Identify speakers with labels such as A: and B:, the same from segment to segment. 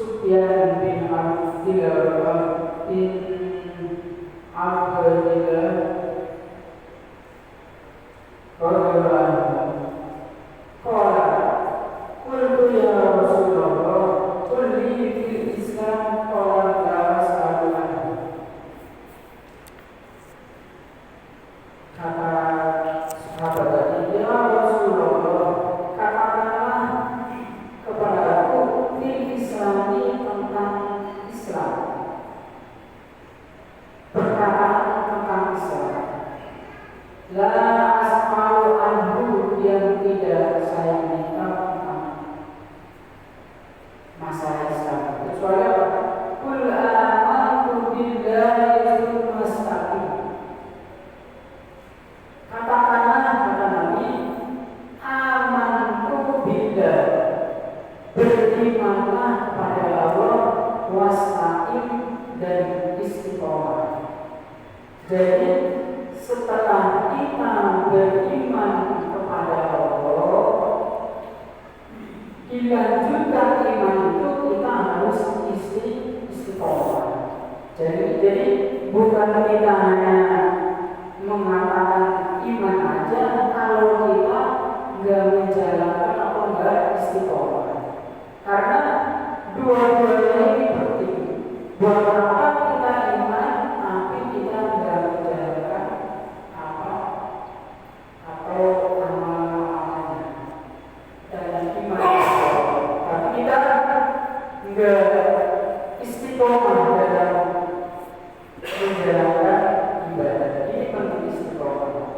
A: Sufyan bin Abdullah bin Abdullah la as'alu anhu, yang tidak saya minta masalah Islam, kecuali apa? Qul amantu billahi tsumma istaqim. Katakanlah, kata Nabi, amantu billah, berimanlah kepada Allah, wastaqim, dan istiqomah. Jadi setelah kita beriman kepada Allah, dilanjutkan iman itu kita harus istiqomah. Jadi bukan kita hanya mengatakan iman aja kalau kita nggak menjalankan atau nggak istiqomah. Karena dua-duanya ini penting. Buat apa kita iman tapi kita nggak menjalankan apa atau amal-amalnya dan iman istiqomah. Tapi kita nggak istiqomah dalam menjalankan ibadah. Ini penting istiqomah.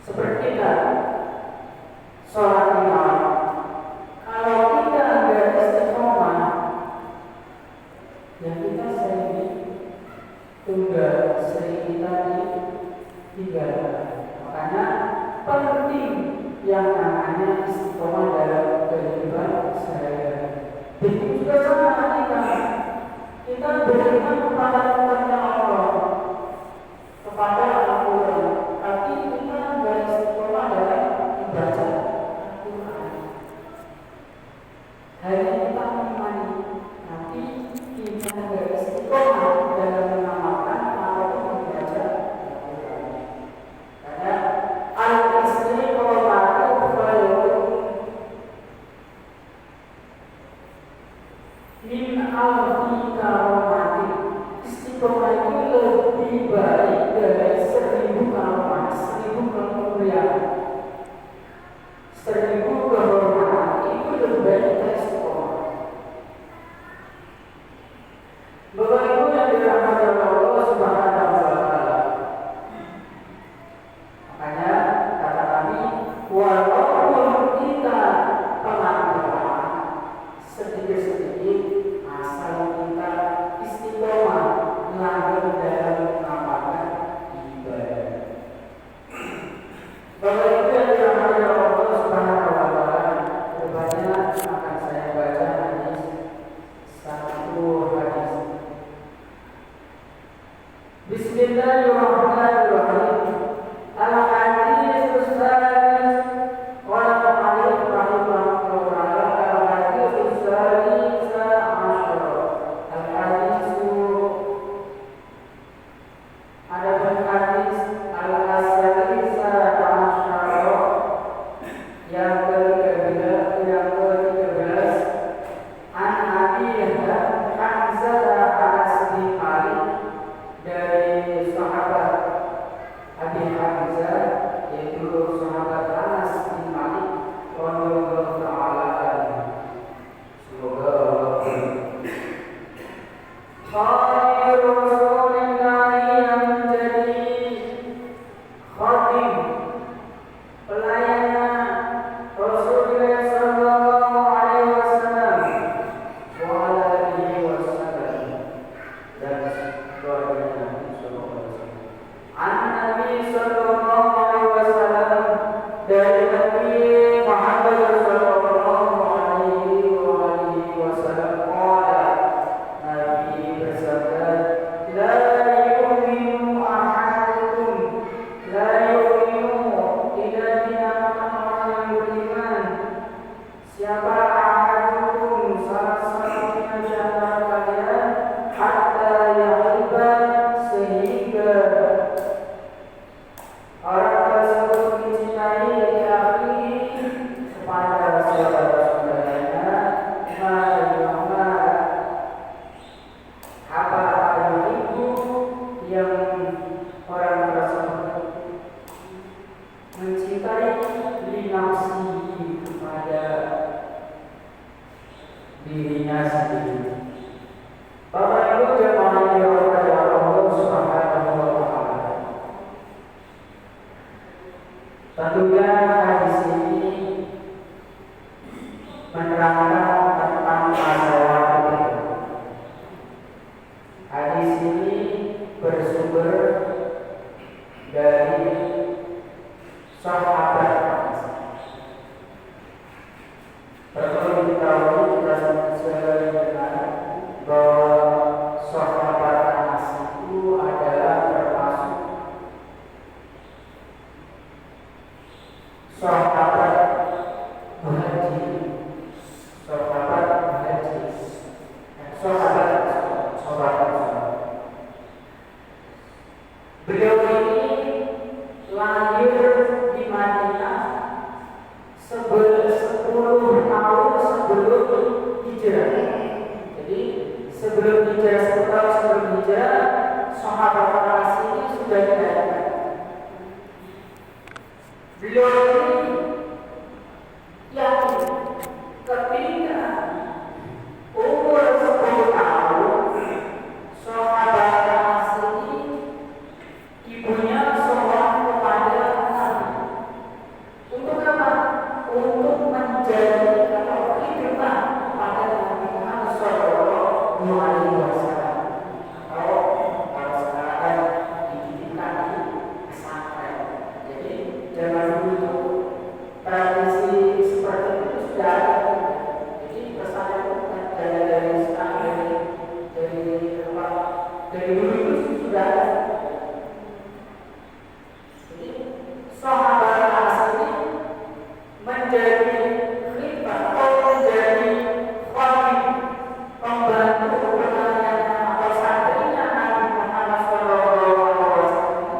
A: Seperti kita sholat imam, kalau kita nggak istiqomah, ya kita sering ditunda, sering kita ditinggalkan. Makanya penting yang namanya istiqomah dalam kehidupan sehari-hari. Begitu juga sama kita beriman kepada Allah, kepada Al-Quran, tapi kita nggak istiqomah dalam membaca Al-Quran. Hanya kita mengimani, tapi kita nggak istiqomah dalam mengamalkan atau membaca Al-Quran. Karena al-istiqomah min alfi karomati. Istiqomah itu lebih baik dari 1000 karomah, 1000 kemuliaan, 1000 kehormatan. Itu lebih baik dari istiqomah. Bapak Ibu yang dirahmati Allah Subhanahu wa taala. Makanya kata kami, walaupun kita telah berdoa sedikit-sedikit, asal kita istiqomah melanggar dalam mengamalkan ibadah. Bapak Ibu yang dirahmati Allah Subhanahu wa taala, rupanya akan saya baca hadis, satu hadis. Bismillahirrahmanirrahim. Al-hadits sadis wa al-hadits rahimahullah. Al-hadits sadis asyara. Al-hadits ada hadis al-sadis asyara yang ke-13 an Abi Hamzah al-Siddiqi, dari sahabat Abi Hamzah, yaitu sahabat Anas bin Malik radhiyallahu taala anhu. Semoga Allah khair Rasulullah yang menjadi khatim pelayanan Rasulullah sallallahu alaihi wasallam wa alihi wasallam dan keluarganya sallallahu alaihi wasallam. An-Nabi sallallahu alaihi wasallam, dari Nabi Muhammad sallallahu alaihi wasallam, Nabi bersabda, sahabat Anas itu adalah termasuk sahabat muhajirin, sahabat muhajirin, sahabat. Beliau ini lahir di Madinah 10 tahun sebelum hijrah. Jadi sebelum hijrah, 10 tahun sebelum hijrah, sahabat Anas ini sudah dilahirkan. Beliau ini yakin ketika umur 10 tahun sahabat Anas ini ibunya seorang kepada Nabi. Untuk apa? Untuk menjadi kehidupan pada Nabi Muhammad Sallallahu Alaihi Wasallam. Kalau sekarang dididikan di pesantren. Jadi zaman dulu tradisi seperti itu sudah ada. Jadi pesantren dari sekarang dari dulu itu sudah ada. Jadi sahabat Anas ini menjadi khifah atau menjadi khadim, pembantu pelayannya atau santrinya Nabi Muhammad SAW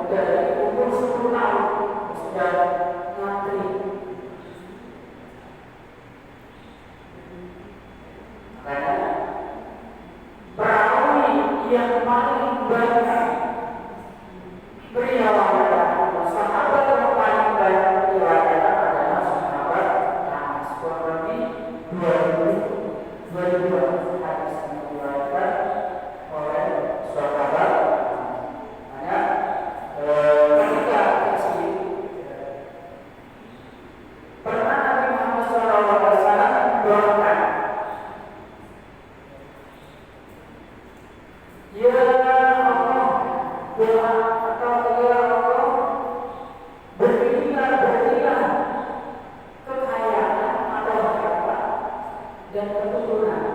A: dari umur 10 tahun sudah ngantri. Makanya perawi yang paling banyak beriwayat, sahabat yang paling banyak beriwayat adalah sahabat Anas. Kurang lebih 2000 hadis yang diriwayatkan oleh sahabat. Makanya ketika kecil pernah Nabi Muhammad SAW doakan, ya Allah, doa atau ya Allah, berilah kekayaan atau harta dan keturunan.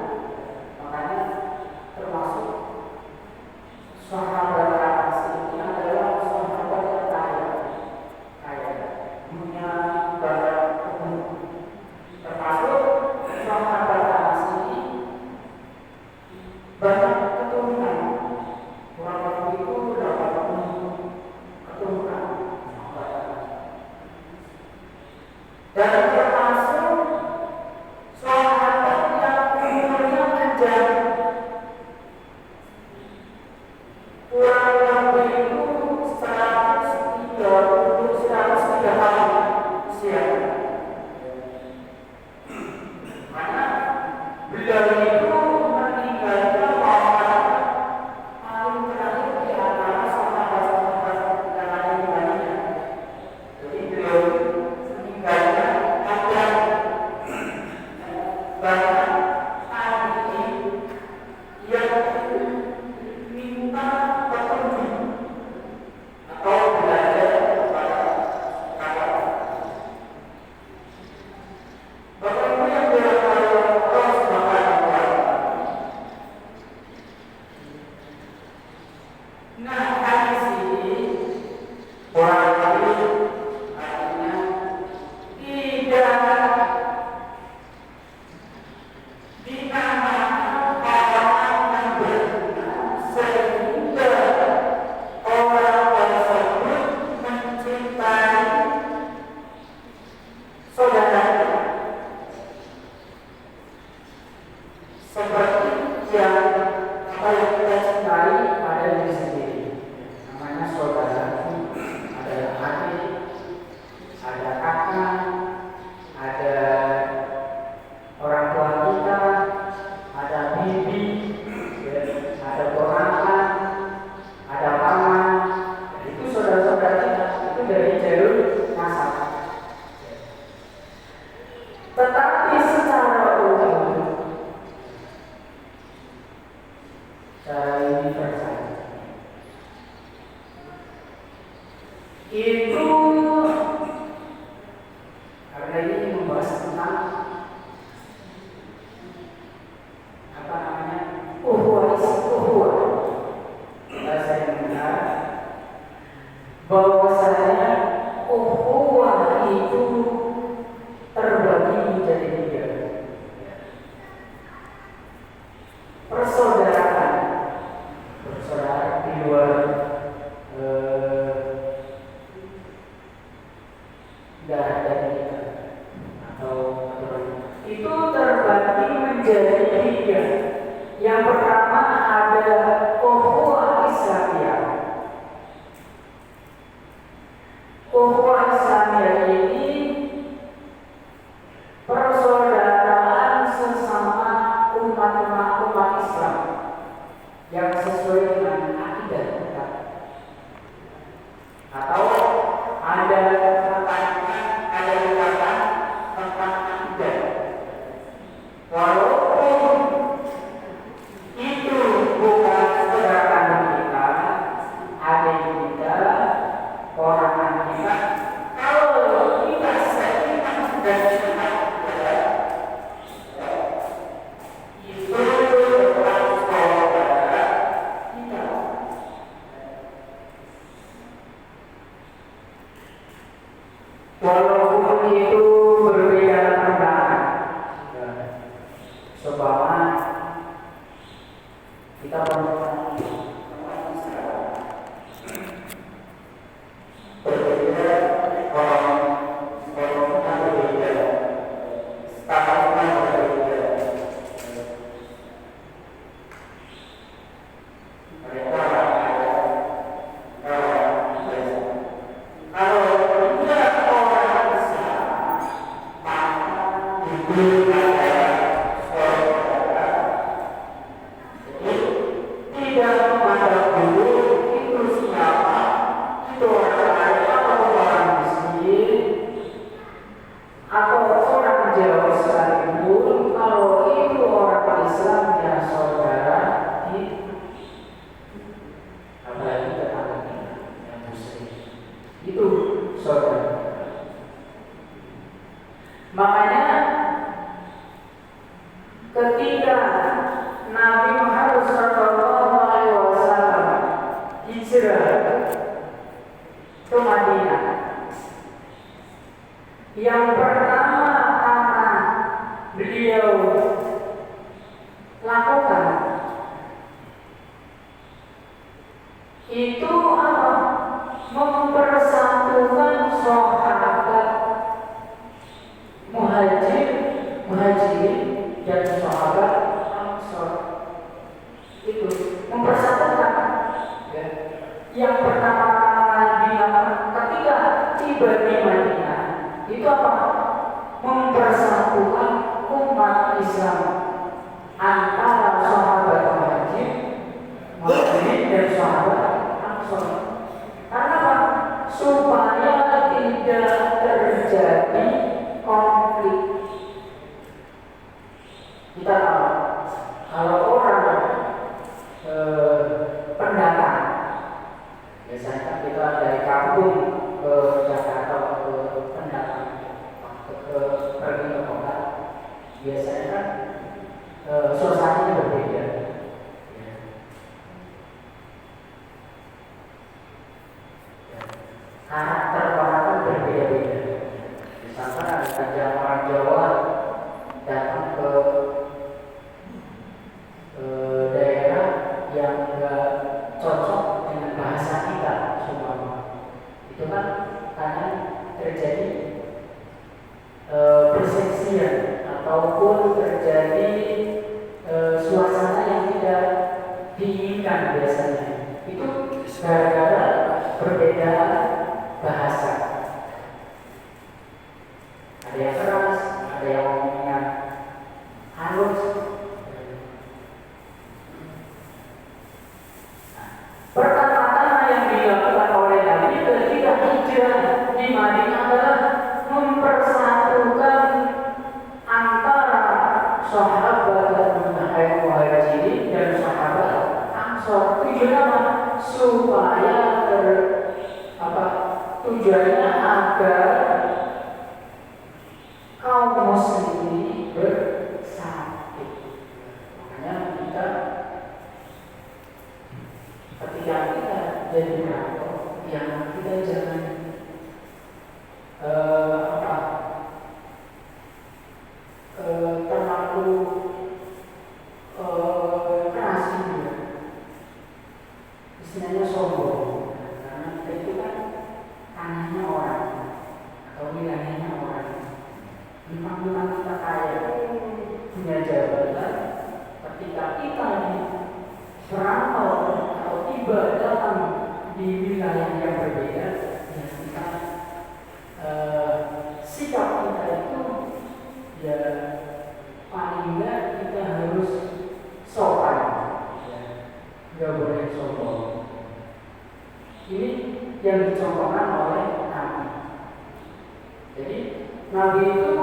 A: Makanya termasuk sahabat Anas ini adalah sahabat yang kaya, punya banyak keturunan. Termasuk sahabat Anas ini banyak keturunan. Kurang lebih itu 80 keturunan. Dan termasuk sahabat yang umurnya panjang. Kurang lebih itu 103 tahun usianya. Mana beliau itu meninggalkan wafat paling terakhir di antara sahabat-sahabat yang ada di Madinah. Jadi beliau meninggalkan ada banyak tabi'in yang minta petunjuk atau belajar kepada sahabat. Bapak Ibu yang dirahmati Allah Subhanahu wa Ta'ala. Nah, hadis ini kurang lebih artinya tidak dinamakan orang yang beriman sehingga orang tersebut mencintai saudaranya seperti yang kita cintai pada diri sendiri. Namanya saudara, ada adik, ada kakak, ada orang tua kita, ada bibi, ada ponakan, ada paman. Itu saudara-saudara kita, itu dari jalur nasab. Tetapi secara umum, secara universal, itu karena ini membahas tentang apa namanya, ukhuwah. yang sesuai dengan akidah kita, atau ada pertanyaan, ada ucapan tentang akidah, walaupun itu bukan saudara kandung kita, adik kita, orang kita, kalau kita seiman dan cinta itu adalah saudara kita. Walaupun itu berbeda pandangan, seumpama kita berbeda, makanya ketika Nabi Muhammad SAW hijrah ke Madinah, yang pertama beliau lakukan itu apa? Mempersatukan sahabat muhajirin dan sahabat Ansor. Itu mempersatukan, ya. Yang pertama dilakukan ketika tiba di Madinah itu apa? Mempersatukan umat Islam antara sahabat muhajirin dan sahabat Ansor. Karena apa? Supaya tidak terjadi konflik. Kita tahu kalau orang pendatang, biasanya kita dari kampung ke Jakarta ke pendatang pergi ke kota, biasanya kan suasananya berbeda. Karakter orang berbeda-beda. Misalkan ada orang Jawa datang ke daerah yang enggak cocok dengan bahasa kita, semua itu kan karena terjadi persepsian ataupun terjadi suasana yang tidak diinginkan biasanya. Itu gara-gara perbedaan bahasa. Ada yang keras, ada yang ngomongnya halus. Pertama-tama yang dilakukan oleh Nabi ketika hijrah di Madinah adalah mempersatukan antara sahabat muhajirin dan sahabat Ansor. Tujuannya supaya tujuannya agar kaum muslimin bersatu. Makanya kita ketika kita jadi berantem, yang kita jangan terlalu keras juga. Istilahnya sombong, karena kita itu kan tanahnya orang atau wilayahnya orang. Memang kita kaya, punya jabatan, ketika kita merantau atau tiba datang di wilayah yang berbeda, ya kita sikap kita itu ya paling enggak kita harus sopan, ya. nggak boleh sombong. Ini yang dicontohkan oleh Nabi. Jadi Nabi itu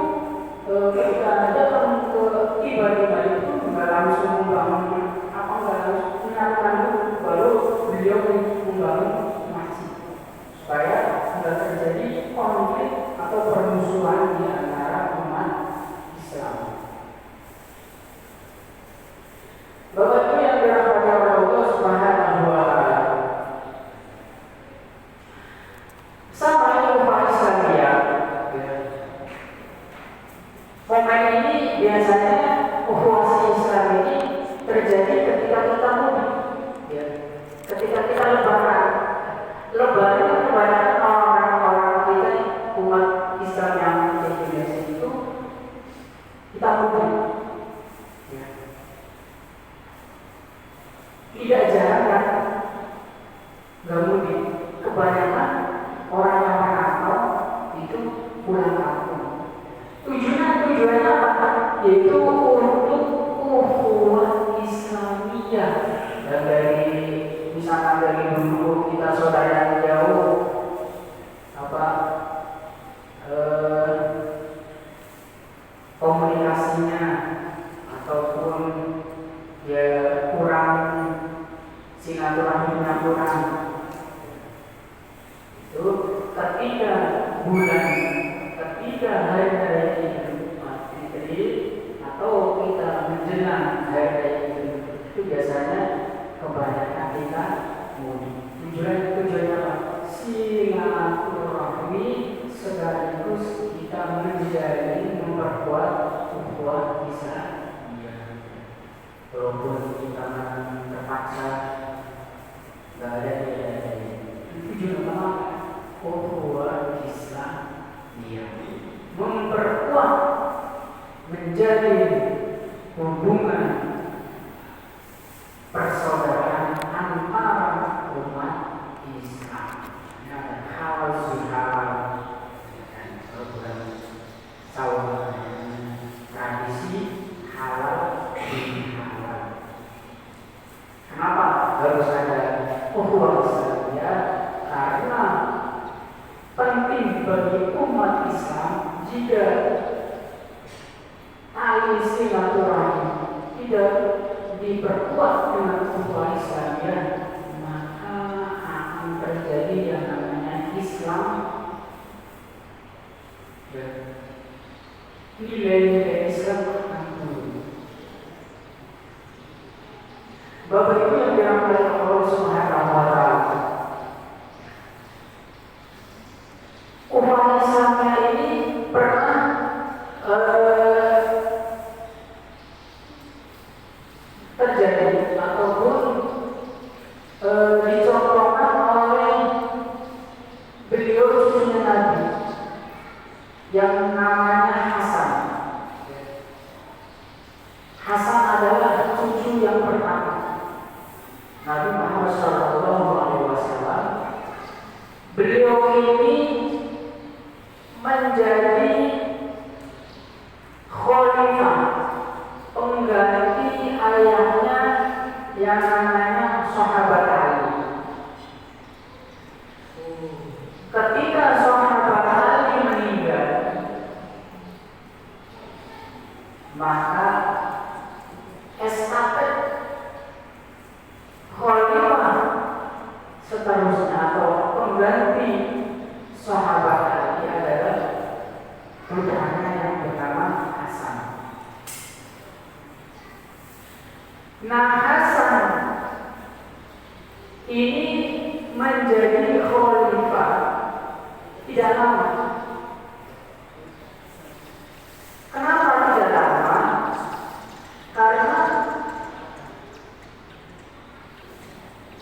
A: ketika datang ke ibadah itu nggak langsung membangun nggak langsung menyatukan dulu, baru beliau membangun masjid supaya nggak terjadi konflik atau permusuhan di antara umat Islam. Bapak Ibu yang dirahmati oleh Allah Subhanahu wa Ta'ala, sama ini umat Islamiyah. Momen ini biasanya ukhuwah Islam ini terjadi ketika kita mudik, ya. Ketika kita lebaran. Lebaran itu kebanyakan orang-orang kita umat Islam yang di Indonesia itu kita mudik. Ya. Tidak jarang kan nggak mudik. Kebanyakan orang yang merantau itu pulang kampung. Tujuannya apa? Yaitu untuk ukhuwah Islamiyah. Dan dari misalkan dari dulu kita saudara yang jauh komunikasinya ataupun ya kurang silaturahminya kurang, itu ketika hari raya Idul Fitri atau kita menjelang hari raya Idul Fitri itu biasanya kebanyakan kita mudik. Tujuannya apa? Silaturahmi sekaligus kita memperkuat ukhuwah Islamiyah. Walaupun kita terpaksa nggak ada tujuan apa? Ukhuwah Islamiyah, memperkuat, menjalin hubungan persaudaraan antara umat Islam. Ini ada halal suhal, tradisi halal dan halal. Kenapa harus ada ukhuwah Islamiyah? Karena penting bagi umat Islam jika tali silaturahmi tidak diperkuat dengan ukhuwah Islamiyah, maka akan terjadi yang namanya Islam dan nilai-nilai Islam akan turun. Bapak Ibu yang dirahmati Allah Subhanahu wa Ta'ala, ukhuwah Islamiyah ini pernah terjadi ataupun dicontohkan oleh beliau cucunya Nabi yang namanya Hasan. Hasan adalah cucu yang pertama Nabi Muhammad SAW. Beliau ini menjadi khalifah pengganti ayahnya yang namanya Sahabat Ali. Ketika Sahabat Ali meninggal, maka estafet khalifah seterusnya atau pengganti Sahabat Ali adalah putranya yang bernama Hasan. Nah, Hasan ini menjadi khalifah tidak lama. Kenapa tidak lama? Karena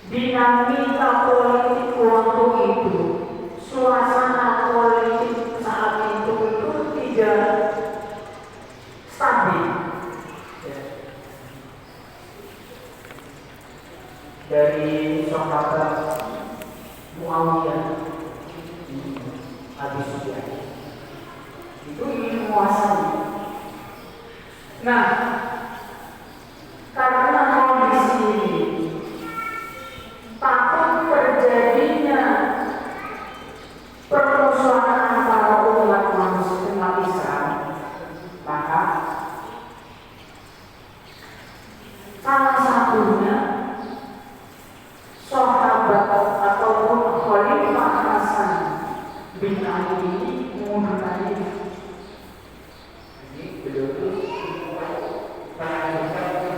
A: dinamika politik waktu itu, suasana politik saat itu tidak stabil. Dari sahabat Muawiyah Abi Sufyan itu ingin menguasai. Nah, karena kondisi ini bintang ini mundur lagi. Jadi beliau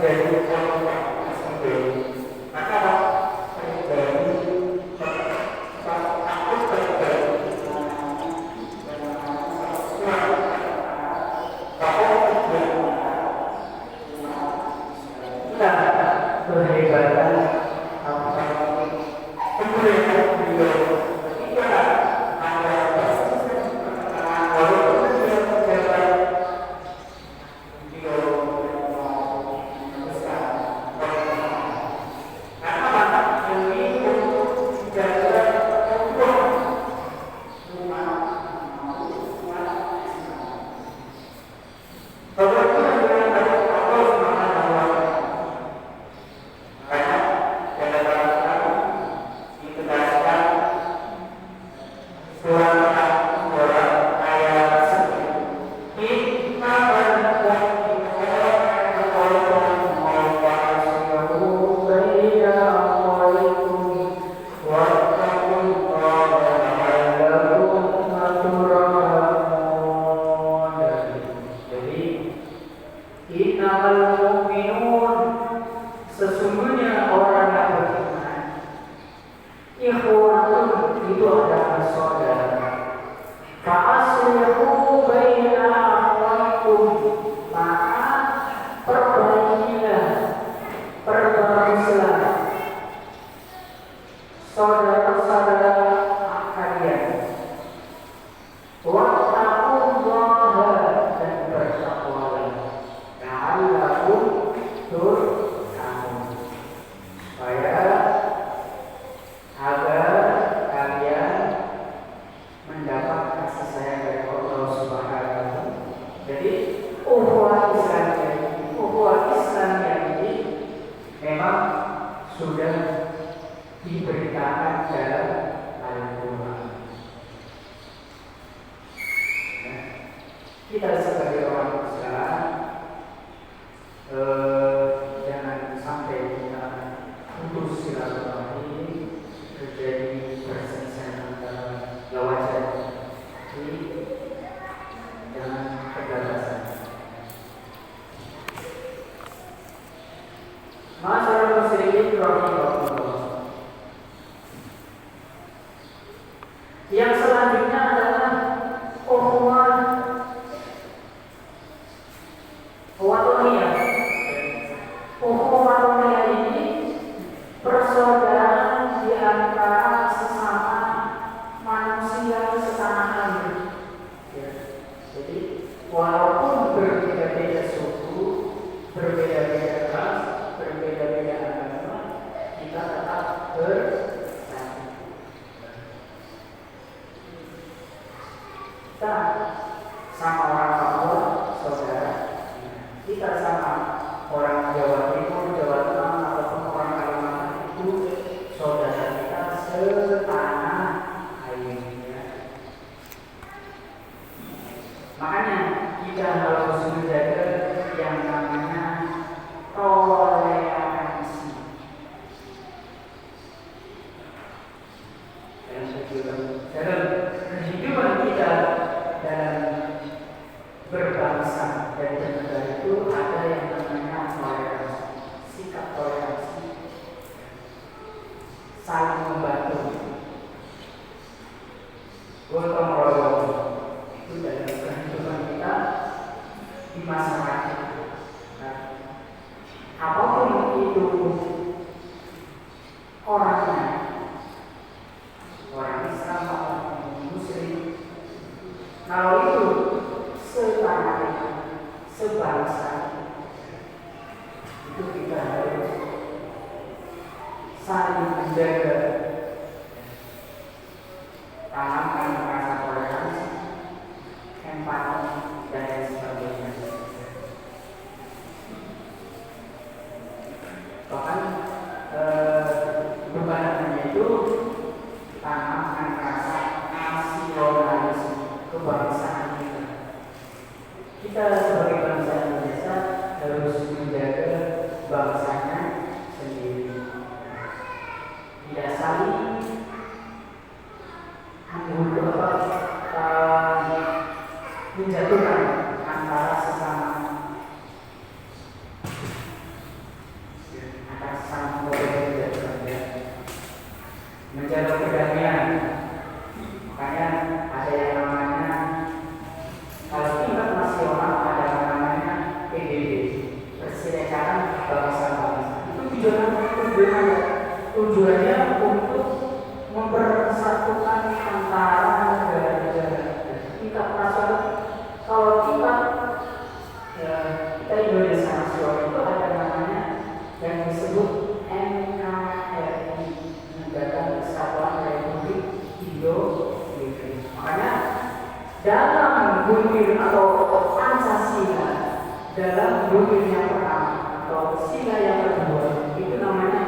A: dari sampai maka kehebatan kemuliaan beliau ketika ada walaupun beliau pejabat beliau besar karena ini untuk menjaga rumah sesungguhnya orang yang beriman ikhwatun itu adalah saudara. Fa'aslihu baina akhwaikum, maka perbaikilah, perbarusilah saudara-saudara kalian. Wattaqullaha, dan bertakwalah, la'allakum turhamun, supaya agar kalian mendapat kasih sayang dari Allah Subhanahu. Jadi ukhuwah Islam ini memang sudah diberitakan dalam Al-Quran. Nah, kita sebagai orang Islam jangan sampai kita putus silaturahmi, terjadi perselisihan antara lawan. Jadi jangan kegagasan. Masyarakat muslimin rahimahullah. Yang selanjutnya adalah ukhuwah watoniyah. Ukhuwah watoniyah ini persaudaraan di antara sesama manusia, sesama kami. Ya. Jadi walaupun berbeda-beda suku, berbeda-beda ras, berbeda-beda agama, kita tetap bersatu. Kita sama orang Papua, saudara. Kita sama orang Jawa Timur, Jawa Tengah, ataupun orang Kalimantan, itu saudara kita setanah airnya. Makanya kita harus menjaga yang namanya toleransi. Dalam kehidupan kita dalam berbangsa dan bernegara itu ada yang namanya toleransi, sikap toleransi, saling membantu, gotong royong. Itu dalam kehidupan kita di masyarakat. Nah, apapun itu orangnya, orang Islam atau Muslim, kalau itu setanah, sebangsa, itu kita harus saling menjaga, tanamkan rasa toleransi, empati, dan lain sebagainya. Bahkan bukan itu tanamkan rasa nasionalisme, kebangsaan kita. Kita sebagai bangsa Indonesia harus menjaga bangsanya sendiri, tidak saling menjaga perdamaian. Makanya ada yang namanya, kalau tingkat nasional ada yang namanya PBB, Perserikatan Bangsa-Bangsa. Itu tujuannya untuk mempersatukan antara negara-negara tingkat nasional. Kalau tingkat kita Indonesia nasional itu ada namanya yang disebut NKRI, Negara Kesatuan Republik Indonesia. Makanya dalam bulir atau Pancasila, dalam bulir yang pertama atau sila yang kedua itu namanya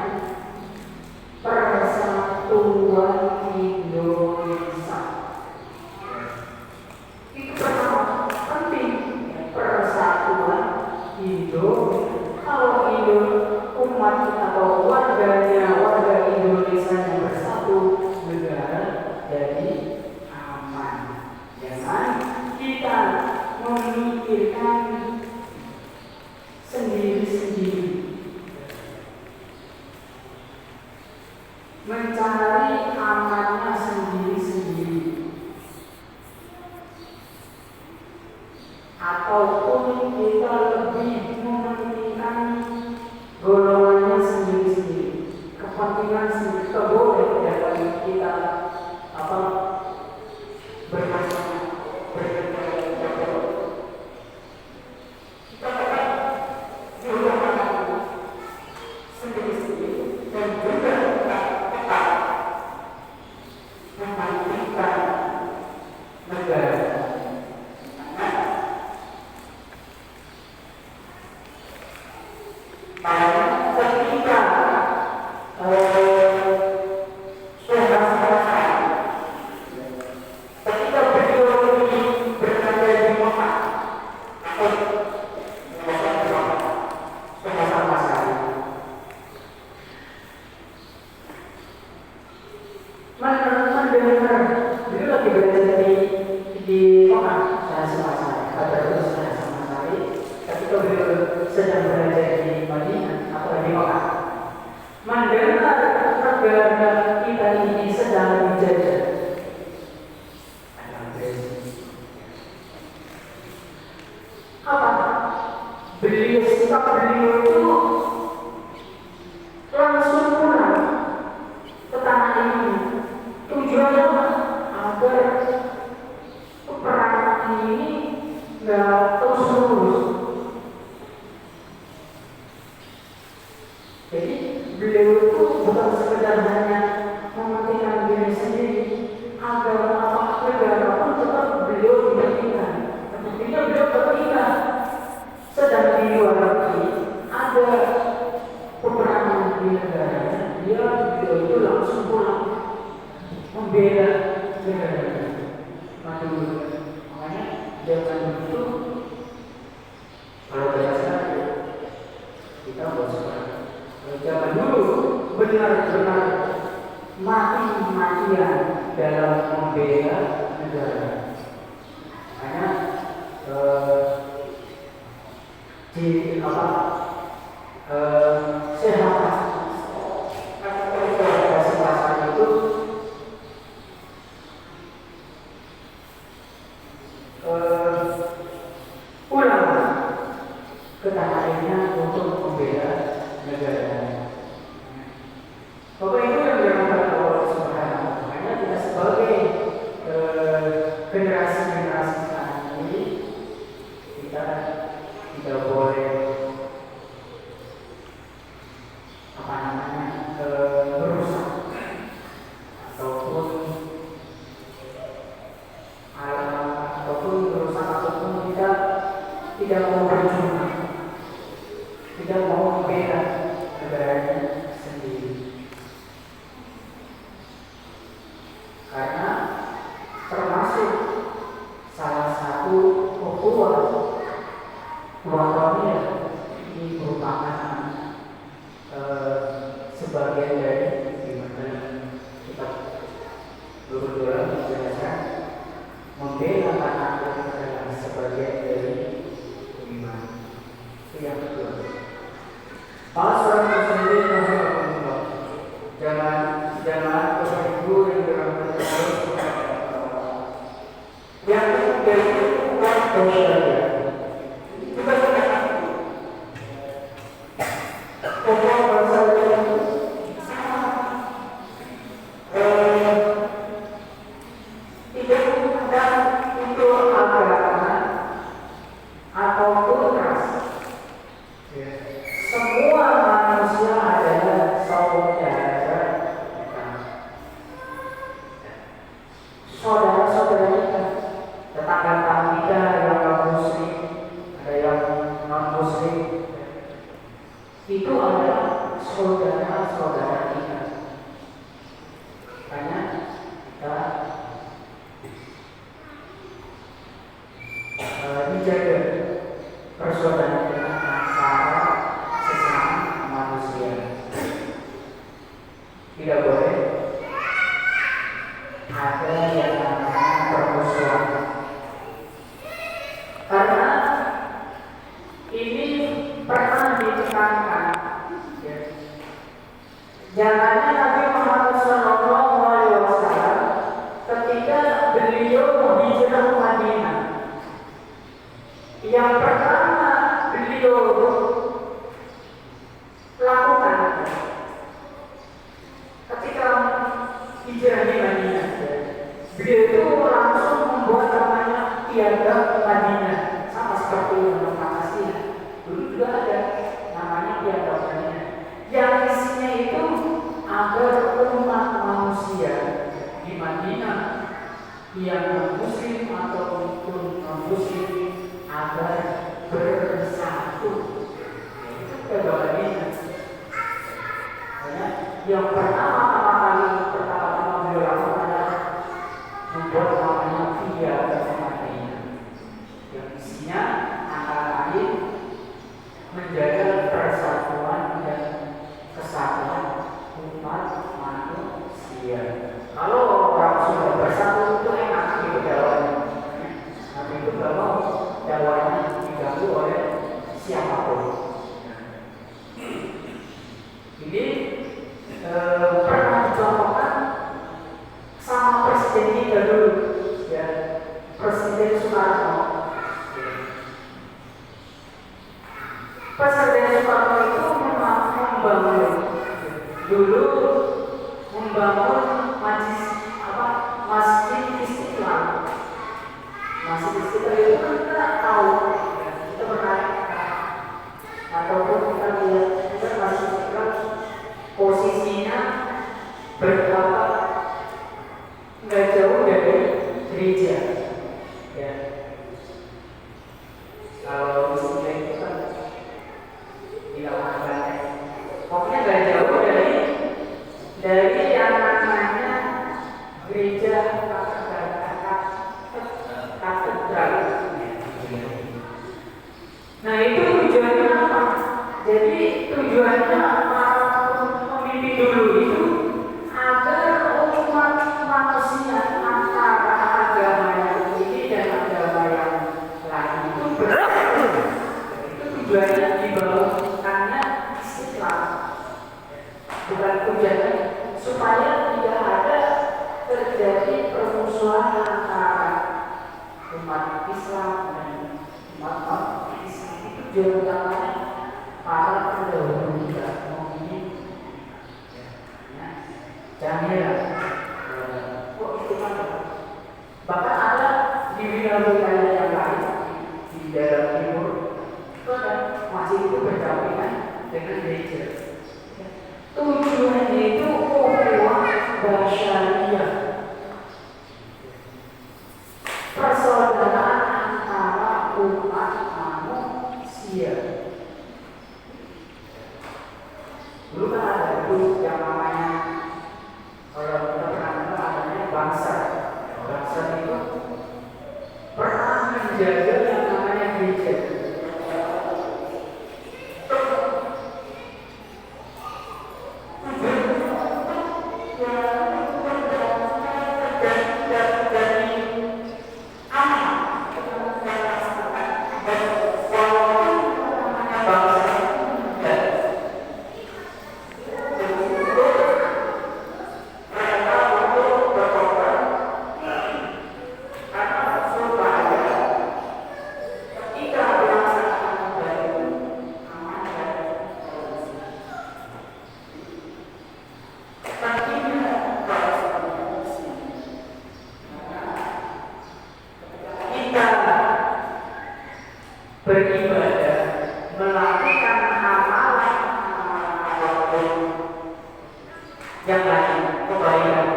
A: Persatuan Indonesia. Itu pertama penting, persatuan Indonesia. Kalau umat atau warga Indonesia yang bersatu, negara jadi aman. Jangan kita memikirkan sendiri-sendiri, mencari amannya sendiri-sendiri, ataupun kita lebih mementingkan golongannya sendiri-sendiri, kepentingan sendiri. Boleh dalam kita bermasalah, kita juga sendiri-sendiri dan juga mementingkan negara. Sedang belajar di Madinah atau di Mekah, mendengar negara kita ini sedang dijajah. Apa? Sikap beliau itu langsung pulang ke tanah ini. Tujuannya agar peperangan ini nggak terus-menerus. Jadi beliau itu bukan sekedar hanya mementingkan diri sendiri, agar negara pun tetap beliau dipentingkan. Buktinya beliau ketika sedang di luar negeri ada peperangan di negaranya, beliau itu langsung pulang membela negaranya. Makanya jangan begitu. Kalau biasa kita bosan. Zaman dulu benar-benar mati-matian dalam membela negara. Karena sehat kesempatan itu pulang ke tanah airnya untuk membela negara. Bapak Ibu yang dirahmati Allah Subhanahu, makanya kita sebagai generasi-generasi sekarang ini kita tidak boleh merusak ataupun merusak ataupun kita tidak mau berjuang, tidak mau membela negaranya sendiri. Karena termasuk salah satu ukhuwah wataniyah ini merupakan sebagian dari gimana kita dulu-dulu menjelaskan membela tanah air adalah sebagian dari iman. Itu yang kedua. Para seorang muslimin, jangan tidak boleh ada yang namanya permusuhan, karena ini pernah ditekankan ya. Jangannya Nabi Muhammad SAW ketika beliau hijrah ke Madinah, yang pertama beliau lakukan ketika hijrah di Madinah, beliau itu langsung membuat namanya piagam Madinah, sama seperti yang Asia. Dulu juga ada namanya piagam Madinah, yang isinya itu agar umat manusia di Madinah yang muslim ataupun non muslim agar bersatu. Itu piagam Madinah. Yang pertama kali beliau lakukan adalah membuat namanya piagam Madinah, yang isinya antara lain menjaga persatuan dan kesatuan umat manusia. Kalau orang sudah bersatu itu enak gitu jawabannya. Tapi itu kalau jawabannya diganggu oleh siapapun. Ini pernah dicontohkan sama presiden kita dulu, ya, Presiden Soekarno. Presiden Soekarno itu memang membangun masjid Istiqlal. Masjid Istiqlal itu kan kita tahu, ya, kita pernah ataupun kita lihat juga Masjid Istiqlal posisinya berada nggak jauh dari gereja, ya. Kalau Istiqlal itu kan di lapangan, pokoknya nggak jauh dari yang namanya gereja katedral. Nah itu tujuannya apa? Jadi tujuannya pemimpin dulu itu agar umat manusia antara agama yang ini dan agama yang lain itu bersatu. Itu tujuannya dibangunkannya Istiqlal, bukan tujuannya supaya tidak ada terjadi permusuhan antara umat Islam dan umat non-Islam. Itu tujuan utamanya para pendahulu kita mungkin. Jangan kok itu kan bahkan ada di wilayah yang lain di daerah timur itu ada masih itu berdampingan dengan gereja. Tujuannya itu ukhuwah basyariyah, persaudaraan antara umat manusia. Dulu kan ada grup yang namanya, kalau kita pernah dengar namanya bangsa. Bangsa itu pernah menjaga yang namanya gereja. Beribadah, melakukan amalan yang lain, kebaikan.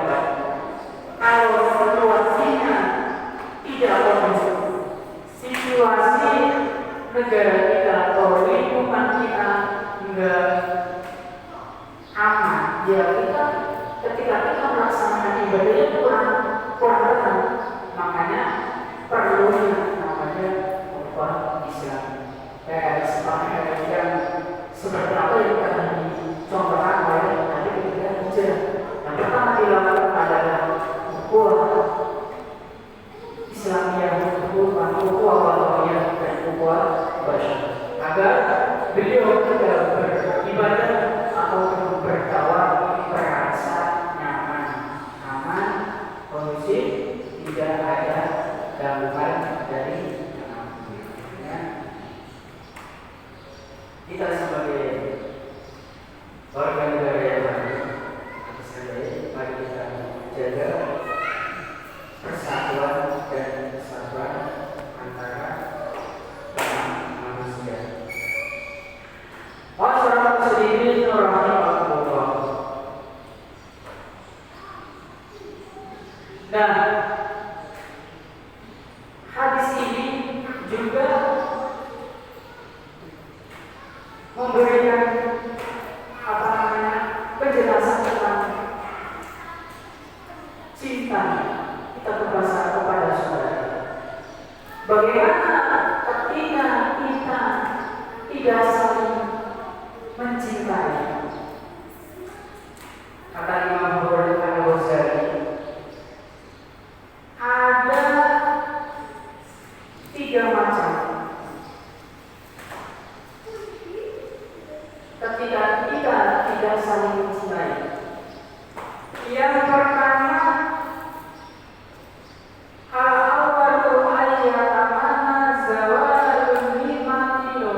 A: Kalau situasinya tidak kondusif, situasi negara kita atau lingkungan kita enggak aman, ya kita ketika kita melaksanakan ibadahnya kurang tenang. Makanya perlunya namanya Islam. Seperti yang seperti apa yang tadi dicontohkan oleh Nabi ketika saja. Yang pertama dilakukan adalah ukhuwah Islamiyah, ukhuwah wadawiyah dan ukhuwah basyar, agar beliau tidak beribadah atau berdakwah merasa nyaman, aman, kondusif, tidak ada gangguan dari ya. Kita sebagai warga negara yang baru, mari kita jaga persatuan dan kesatuan antara manusia. Wassalamualaikum warahmatullahi wabarakatuh. Nah, hadis ini juga memberikan penjelasan tentang cinta kita kepada saudara. Bagaimana ketika kita tidak saling mencintai? Kata Imam Al-Ghazali, ada 3 macam ketika kita tidak saling mencintai. Yang pertama, al-awwalu ayyatamana zawalul nimati wa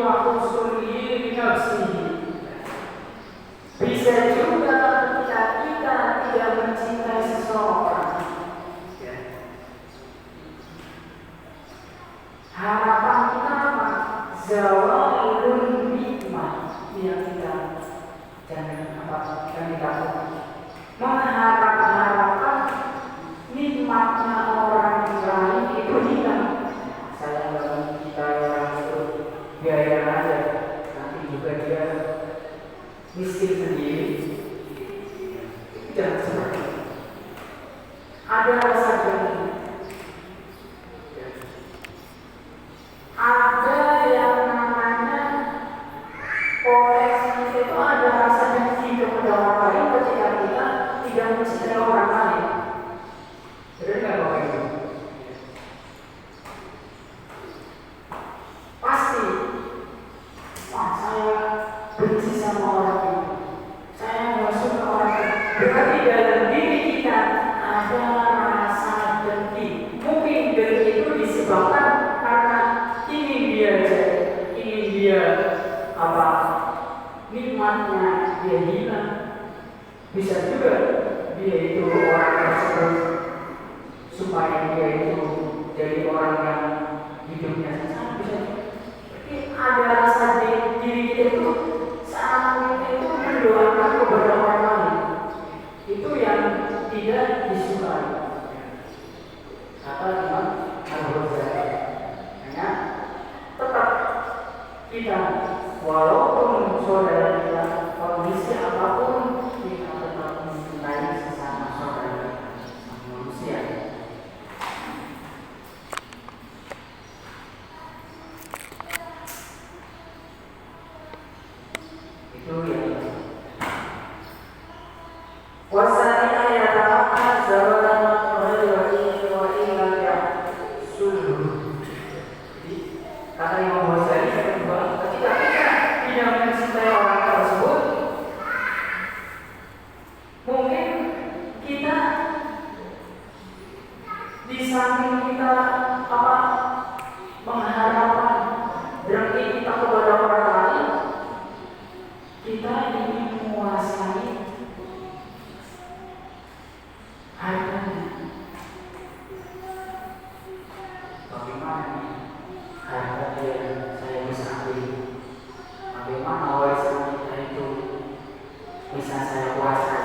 A: wa husulihi bi nafsihi. Bisa juga ketika kita tidak mencintai seseorang, harapan kita apa? Zawalul nikmah, yang kita jangan kita mengharapkan nikmatnya orang lain itu hilang. Saya nggak kita orang itu biaya aja, nanti juga dia miskin sendiri. Jangan seperti itu. Ada rasa dengki. Ada yang namanya koleksi, itu ada rasa dengki kepada orang lain ketika kita tidak mencintai orang lain. Benar nggak Bapak Ibu? Pasti, wah saya benci sama orang ini, saya nggak suka orang ini. Berarti dalam diri kita ada rasa dengki. Mungkin dengki itu disebabkan karena ingin dia apa? Nikmatnya dia hilang. Bisa juga dia itu orang tersebut supaya dia itu jadi orang yang hidupnya senang. Bisa jadi ada rasa diri kita itu saat kita itu mendoakan kepada orang lain, itu yang tidak disukai. Kata Imam Al-Ghazali, hanya tetap kita walaupun saudara kita kondisi apapun, kita tetap mencintai sesama saudara manusia. Itu yang wasani ayat zawalan wa illa suluh. Kata Imam Ghazali bahwa ketika kita tidak mencintai orang tersebut, mungkin kita di samping kita mengharapkan dengki kita kepada orang lain, kita ingin menguasai hartanya. Bagaimana harta dia saya bisa ambil? Bagaimana warisan kita itu bisa saya kuasai?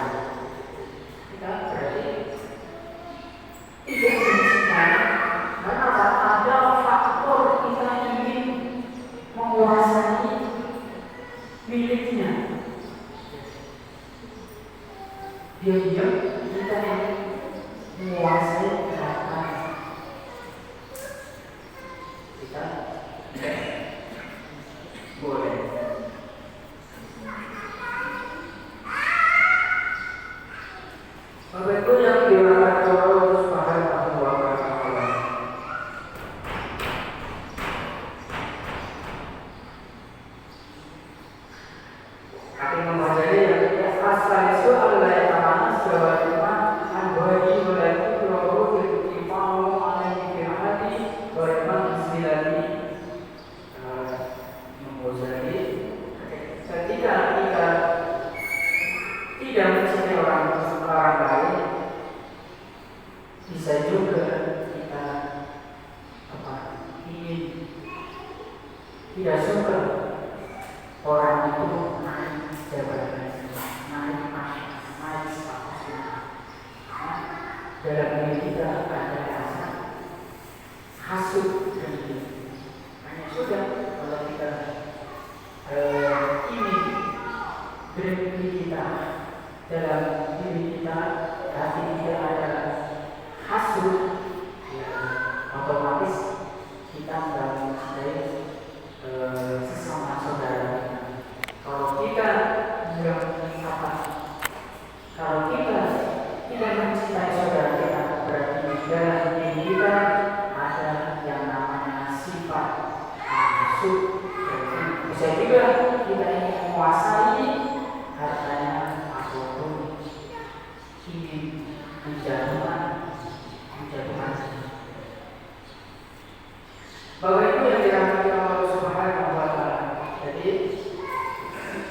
A: Kita berarti tidak mencintai, karena ada faktor kita ingin menguasai miliknya. Dia kita ingin menguasai harta kita. Boleh. Bapak Ibu yang dirahmati Allah Subhanahu wa Ta'ala. Akan mempelajari yang asal itu adalah yang mana sebagaimana anggota berarti Rabu bertimau alaihi firhadi beriman istilahnya mempelajari ketika kita tidak mencintai orang lain, bisa juga kita ingin tidak suka orang itu naik jabatan, naik pangkat, naik statusnya. Dalam diri kita ada rasa hasut dan hanya sudah kalau kita ingin berhenti kita dalam diri kita, hati kita ada hasut, ya, otomatis kita akan mencintai sesama saudara kita. Kalau kita kalau kita tidak mencintai saudara kita, berarti dalam diri kita ada yang namanya sifat hasut. Bisa juga kita ingin menguasai hartanya ataupun ingin menjatuhkan. Bapak Ibu yang dirahmati Allah Subhanahu wa Ta'ala. Jadi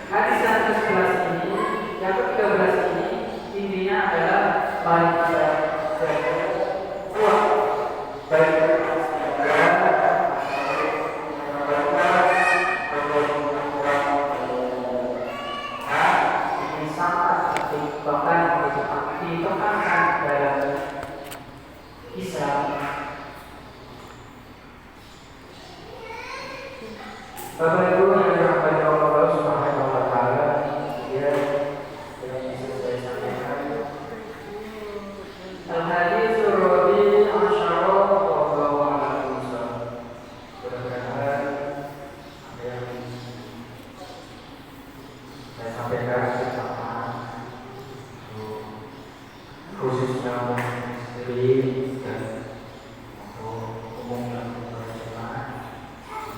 A: hadis yang ke-11 ini, yang ke-13 ini intinya adalah mari kita kuat baik ini sangat bahkan ditekankan dalam Islam. Bapak Ibu yang dirahmati Allah Subhanahu wa Ta'ala, ya, yang bisa saya sampaikan. Al-hadits Rabi Asyara wallahu a'lam bishawab. Mudah-mudahan apa yang saya sampaikan bermanfaat khususnya sendiri